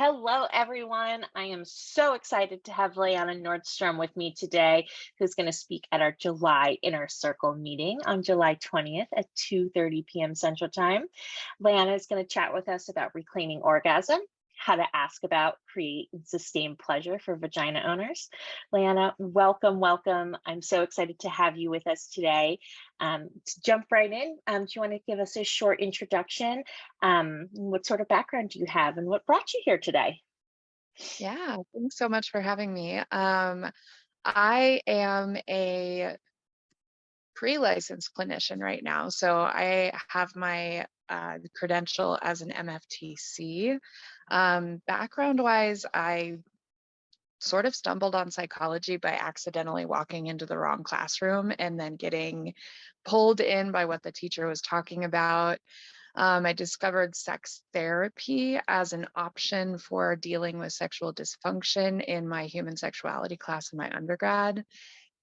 Hello, everyone. I am so excited to have Leighanna Nordstrom with me today, who's going to speak at our July Inner Circle meeting on July 20th at 2:30 p.m. Central Time. Leighanna is going to chat with us about reclaiming orgasm, how to ask about, create, and sustain pleasure for vagina owners. Leighanna, welcome, welcome. I'm so excited to have you with us today. To jump right in, do you want to give us a short introduction? What sort of background do you have and what brought you here today? Yeah, thanks so much for having me. I am a pre-licensed clinician right now, so I have my credential as an MFTC. Background-wise, I sort of stumbled on psychology by accidentally walking into the wrong classroom and then getting pulled in by what the teacher was talking about. I discovered sex therapy as an option for dealing with sexual dysfunction in my human sexuality class in my undergrad,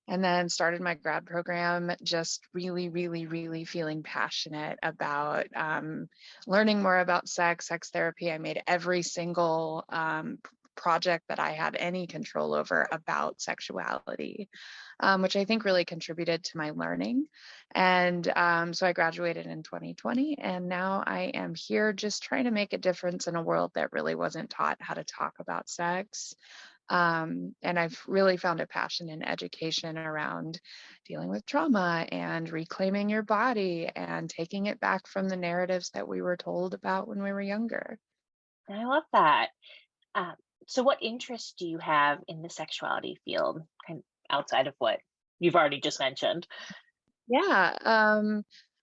and then started my grad program just really, really, really feeling passionate about learning more about sex therapy. I made every single project that I had any control over about sexuality, which I think really contributed to my learning. And so I graduated in 2020, and now I am here just trying to make a difference in a world that really wasn't taught how to talk about sex. And I've really found a passion in education around dealing with trauma and reclaiming your body and taking it back from the narratives that we were told about when we were younger. I love that. Um, so, what interests do you have in the sexuality field, kind of outside of what you've already just mentioned? Yeah,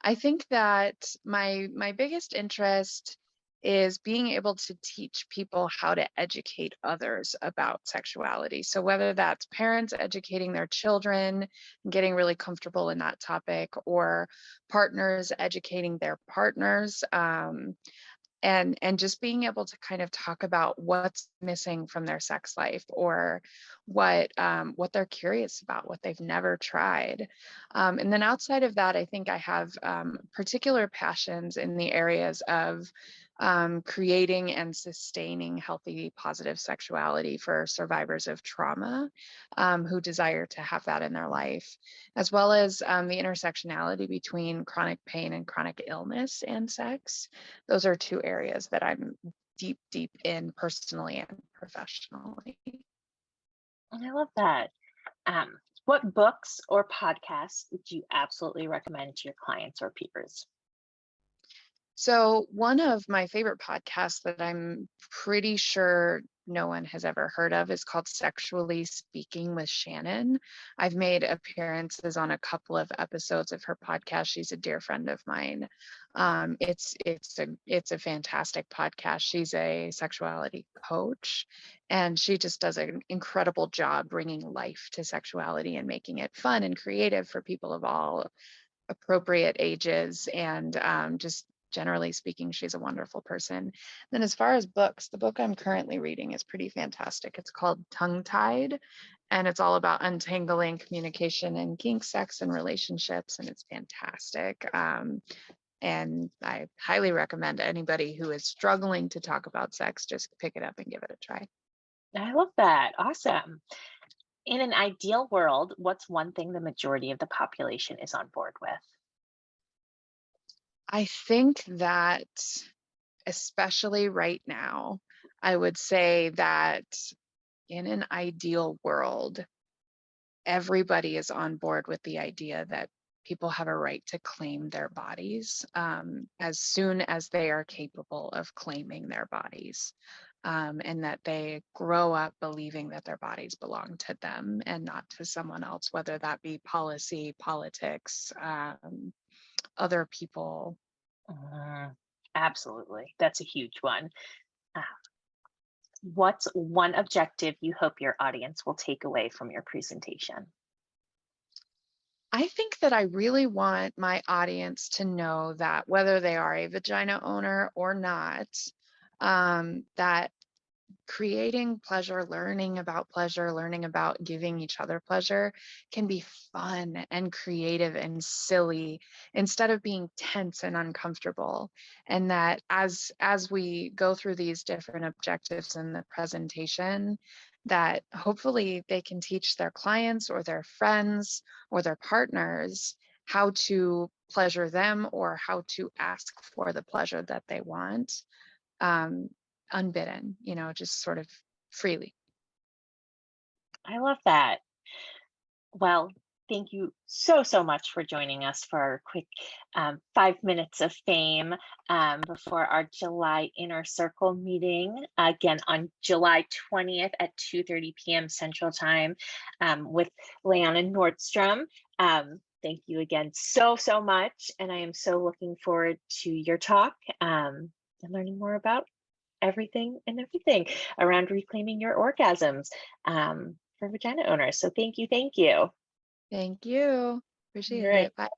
I think that my biggest interest is being able to teach people how to educate others about sexuality. So whether that's parents educating their children and getting really comfortable in that topic, or partners educating their partners, and just being able to kind of talk about what's missing from their sex life, or what they're curious about, what they've never tried. And then outside of that, I think I have particular passions in the areas of creating and sustaining healthy, positive sexuality for survivors of trauma, who desire to have that in their life, as well as the intersectionality between chronic pain and chronic illness and sex. Those are two areas that I'm deep, deep in personally and professionally. I love that. What books or podcasts would you absolutely recommend to your clients or peers? So, one of my favorite podcasts that I'm pretty sure no one has ever heard of is called Sexually Speaking with Shannon. I've made appearances on a couple of episodes of her podcast. She's a dear friend of mine. It's a fantastic podcast. She's a sexuality coach, and she just does an incredible job bringing life to sexuality and making it fun and creative for people of all appropriate ages, and just generally speaking, she's a wonderful person. Then as far as books, the book I'm currently reading is pretty fantastic. It's called Tongue Tied, and it's all about untangling communication and kink, sex, and relationships, and it's fantastic. And I highly recommend anybody who is struggling to talk about sex just pick it up and give it a try. I love that. Awesome. In an ideal world, what's one thing the majority of the population is on board with? I think that, especially right now, I would say that in an ideal world, everybody is on board with the idea that people have a right to claim their bodies, as soon as they are capable of claiming their bodies, and that they grow up believing that their bodies belong to them and not to someone else, whether that be policy, politics, other people. Mhm. Absolutely. That's a huge one. Uh, what's one objective you hope your audience will take away from your presentation? I think that I really want my audience to know that whether they are a vagina owner or not, that creating pleasure, learning about giving each other pleasure can be fun and creative and silly instead of being tense and uncomfortable. And that as we go through these different objectives in the presentation, that hopefully they can teach their clients or their friends or their partners how to pleasure them or how to ask for the pleasure that they want, um, unbidden, just sort of freely. I love that. Well, thank you so, so much for joining us for our quick 5 minutes of fame before our July Inner Circle meeting, again on July 20th at 2:30 p.m. Central Time with Leighanna Nordstrom. Thank you again so, so much. And I am so looking forward to your talk and learning more about everything and everything around reclaiming your orgasms for vagina owners. So thank you. Thank you. Thank you. All Appreciate right. it. Bye.